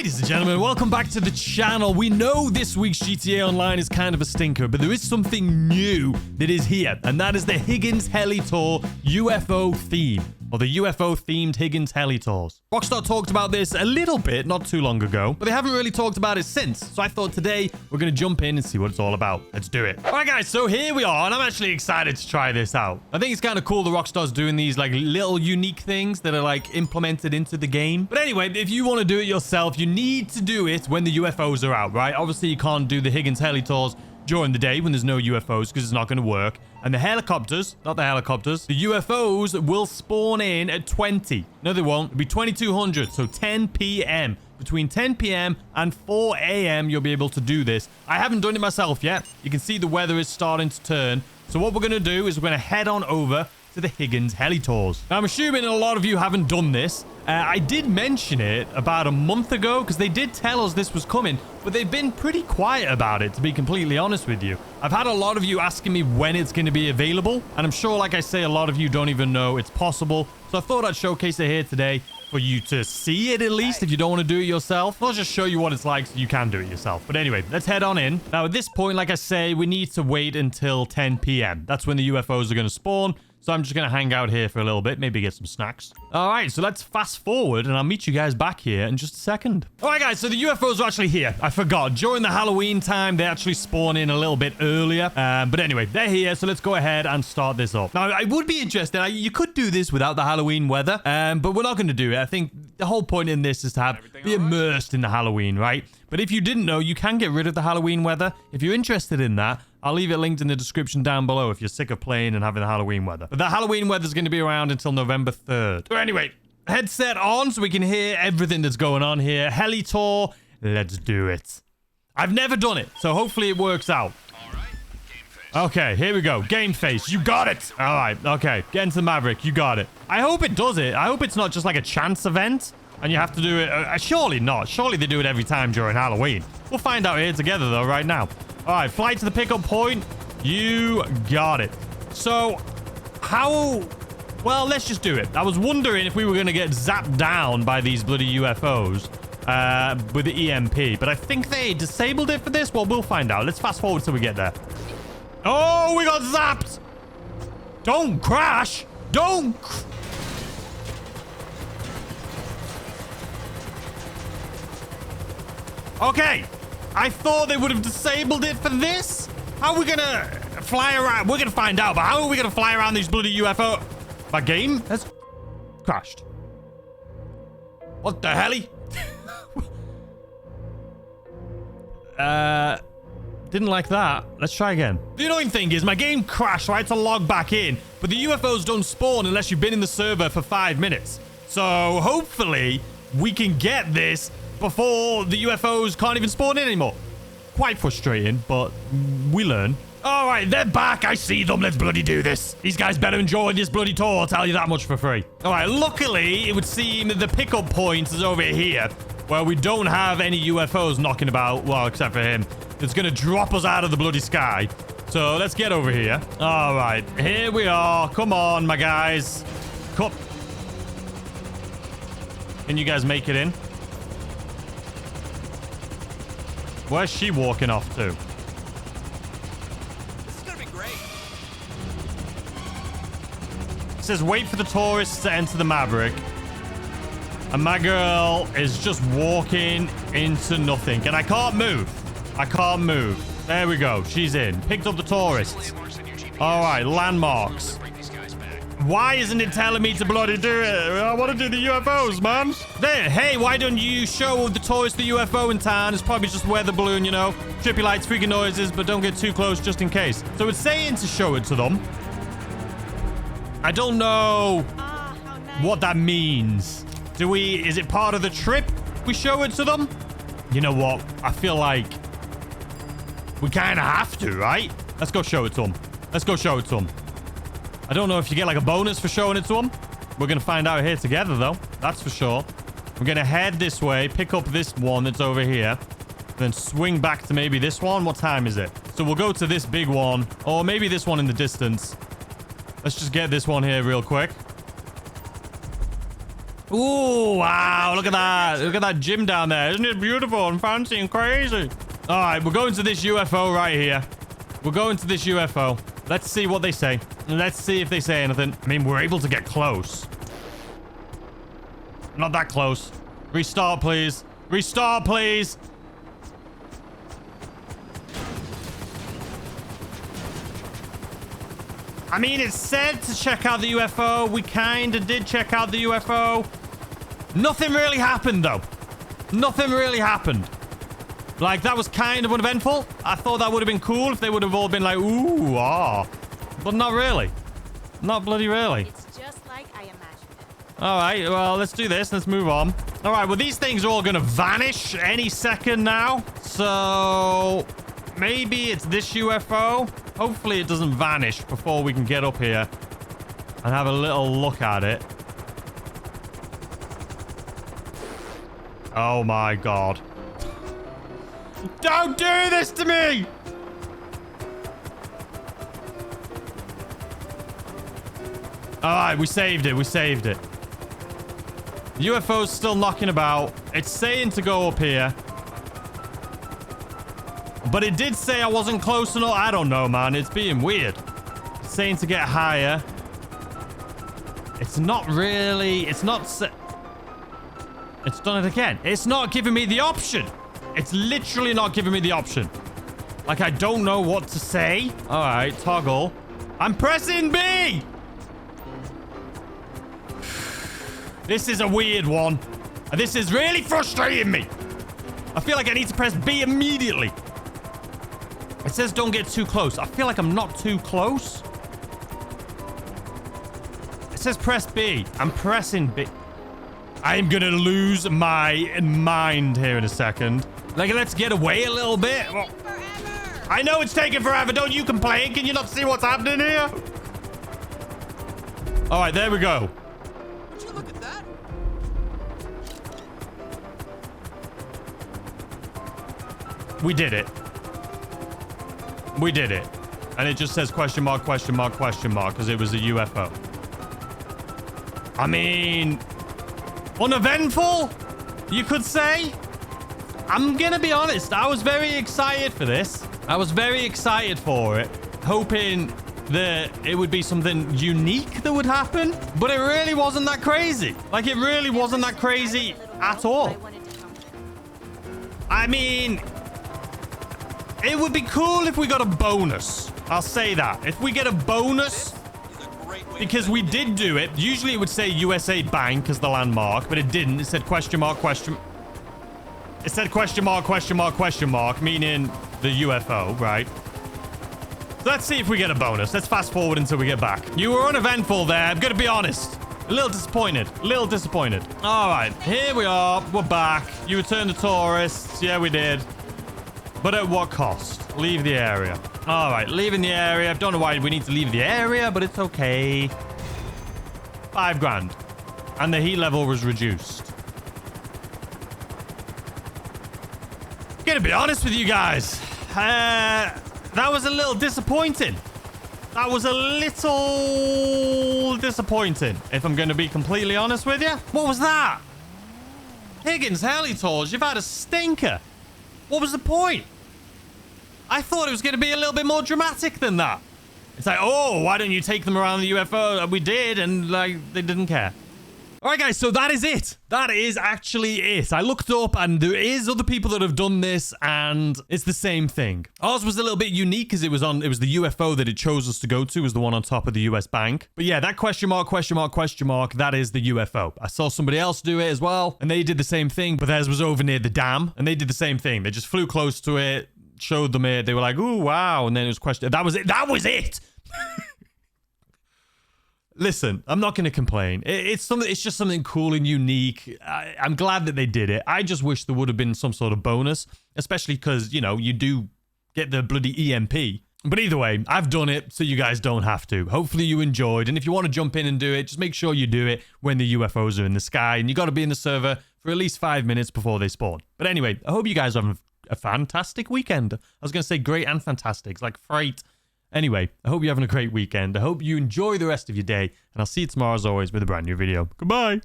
Ladies and gentlemen, welcome back to the channel. We know this week's GTA Online is kind of a stinker, but there is something new that is here, and that is the Higgins Helitours UFO theme, or the UFO-themed Higgins Helitours. Rockstar talked about this a little bit not too long ago, but they haven't really talked about it since, so I thought today we're going to jump in and see what it's all about. Let's do it. All right, guys, so here we are, and I'm actually excited to try this out. I think it's kind of cool that Rockstar's doing these like little unique things that are like implemented into the game. But anyway, if you want to do it yourself, you need to do it when the UFOs are out, right? Obviously, you can't do the Higgins Helitours during the day when there's no UFOs because it's not going to work. And the helicopters, not the helicopters, the UFOs will spawn in at 20. No, they won't. It'll be 2200, so 10 p.m. Between 10 p.m. and 4 a.m. you'll be able to do this. I haven't done it myself yet. You can see the weather is starting to turn. So what we're going to do is we're going to head on over to the Higgins Helitours. Now, I'm assuming a lot of you haven't done this. I did mention it about a month ago because they did tell us this was coming, but they've been pretty quiet about it, to be completely honest with you. I've had a lot of you asking me when it's going to be available, and I'm sure, like I say, a lot of you don't even know it's possible. So I thought I'd showcase it here today for you to see it at least if you don't want to do it yourself. I'll just show you what it's like so you can do it yourself. But anyway, let's head on in. Now, at this point, like I say, we need to wait until 10 p.m. That's when the UFOs are going to spawn. So I'm just going to hang out here for a little bit, maybe get some snacks. All right, so let's fast forward and I'll meet you guys back here in just a second. All right, guys, so the UFOs are actually here. I forgot. During the Halloween time, they actually spawn in a little bit earlier. But anyway, they're here, so let's go ahead and start this up. Now, I would be interested. You could do this without the Halloween weather, but we're not going to do it. I think the whole point in this is to be immersed in the Halloween, right? But if you didn't know, you can get rid of the Halloween weather. If you're interested in that, I'll leave it linked in the description down below if you're sick of playing and having the Halloween weather. But the Halloween weather is going to be around until November 3rd. So anyway, headset on so we can hear everything that's going on here. Helitour, let's do it. I've never done it, so hopefully it works out. Okay, here we go. Game face, you got it. All right, okay. Get into the Maverick, you got it. I hope it does it. I hope it's not just like a chance event and you have to do it. Surely not. Surely they do it every time during Halloween. We'll find out here together, though, right now. All right, fly to the pickup point. You got it. So, how... Well, let's just do it. I was wondering if we were going to get zapped down by these bloody UFOs with the EMP, but I think they disabled it for this. Well, we'll find out. Let's fast forward till we get there. Oh, we got zapped. Don't crash. Don't... Okay. I thought they would have disabled it for this. How are we gonna fly around? We're gonna find out, but how are we gonna fly around these bloody UFO? My game has crashed. What the helly? Didn't like that. Let's try again. The annoying thing is my game crashed, so I had to log back in, but the UFOs don't spawn unless you've been in the server for 5 minutes. So hopefully we can get this before the UFOs can't even spawn in anymore. Quite frustrating, but we learn. All right, they're back. I see them. Let's bloody do this. These guys better enjoy this bloody tour. I'll tell you that much for free. All right, luckily, it would seem that the pickup point is over here, where we don't have any UFOs knocking about, well, except for him. It's going to drop us out of the bloody sky. So let's get over here. All right, here we are. Come on, my guys. Come. Can you guys make it in? Where's she walking off to? This is gonna be great. It says wait for the tourists to enter the Maverick. And my girl is just walking into nothing. And I can't move. I can't move. There we go. She's in. Picked up the tourists. All right, landmarks. Why isn't it telling me to bloody do it? I want to do the UFOs, man. There. Hey, why don't you show the tourists the UFO in town? It's probably just weather balloon, you know. Trippy lights, freaking noises, but don't get too close just in case. So it's saying to show it to them. I don't know what that means. Is it part of the trip we show it to them? You know what? I feel like we kind of have to, right? Let's go show it to them. Let's go show it to them. I don't know if you get like a bonus for showing it to them. We're going to find out here together, though. That's for sure. We're going to head this way, pick up this one that's over here, then swing back to maybe this one. What time is it? So we'll go to this big one, or maybe this one in the distance. Let's just get this one here real quick. Ooh, wow. Look at that. Look at that gym down there. Isn't it beautiful and fancy and crazy? All right, we're going to this UFO right here. We're going to this UFO. Let's see what they say. Let's see if they say anything. I mean, we're able to get close. Not that close. Restart, please. Restart, please. I mean, it said to check out the UFO. We kind of did check out the UFO. Nothing really happened, though. Nothing really happened. Like, that was kind of uneventful. I thought that would have been cool if they would have all been like, ooh, ah. But not really. Not bloody really. It's just like I imagined it. All right, well, let's do this. Let's move on. All right, well, these things are all going to vanish any second now. So maybe it's this UFO. Hopefully it doesn't vanish before we can get up here and have a little look at it. Oh, my God. Don't do this to me! All right, we saved it. We saved it. UFO's still knocking about. It's saying to go up here. But it did say I wasn't close enough. I don't know, man. It's being weird. It's saying to get higher. It's not really... It's not... It's done it again. It's not giving me the option. It's literally not giving me the option. Like, I don't know what to say. All right, toggle. I'm pressing B. This is a weird one. This is really frustrating me. I feel like I need to press B immediately. It says don't get too close. I feel like I'm not too close. It says press B. I'm pressing B. I'm going to lose my mind here in a second. Like, let's get away a little bit. I know it's taking forever. Don't you complain. Can you not see what's happening here? All right, there we go. Would you look at that? We did it. We did it. And it just says question mark, question mark, question mark, because it was a UFO. I mean, uneventful, you could say. I'm gonna be honest, I was very excited for this. I was very excited for it, hoping that it would be something unique that would happen, but it really wasn't that crazy. Like, it really wasn't that crazy at all. I mean, it would be cool if we got a bonus. I'll say that. If we get a bonus, because we did do it. Usually it would say USA Bank as the landmark, but it didn't. It said question mark, question... It said question mark, question mark, question mark, meaning the UFO, right? So let's see if we get a bonus. Let's fast forward until we get back. You were uneventful there. I'm going to be honest. A little disappointed. A little disappointed. All right. Here we are. We're back. You returned the tourists. Yeah, we did. But at what cost? Leave the area. All right. Leaving the area. Don't know why we need to leave the area, but it's okay. 5 grand. And the heat level was reduced. Gonna be honest with you guys. That was a little disappointing. That was a little disappointing, if I'm going to be completely honest with you. What was that? Higgins Helitours, you've had a stinker. What was the point? I thought it was going to be a little bit more dramatic than that. It's like, oh, why don't you take them around the UFO? We did, and like they didn't care. All right, guys, so that is it. That is actually it. I looked up, and there is other people that have done this, and it's the same thing. Ours was a little bit unique because it was the UFO that it chose us to go to, was the one on top of the US Bank. But yeah, that question mark, question mark, question mark, that is the UFO. I saw somebody else do it as well, and they did the same thing, but theirs was over near the dam, and they did the same thing. They just flew close to it, showed them it. They were like, ooh, wow. And then it was question. That was it. That was it. Listen, I'm not going to complain. It's just something cool and unique. I'm glad that they did it. I just wish there would have been some sort of bonus, especially because, you know, you do get the bloody EMP. But either way, I've done it, so you guys don't have to. Hopefully you enjoyed. And if you want to jump in and do it, just make sure you do it when the UFOs are in the sky. And you got to be in the server for at least 5 minutes before they spawn. But anyway, I hope you guys have a fantastic weekend. I was going to say great and fantastic. It's like freight. Anyway, I hope you're having a great weekend. I hope you enjoy the rest of your day. And I'll see you tomorrow as always with a brand new video. Goodbye.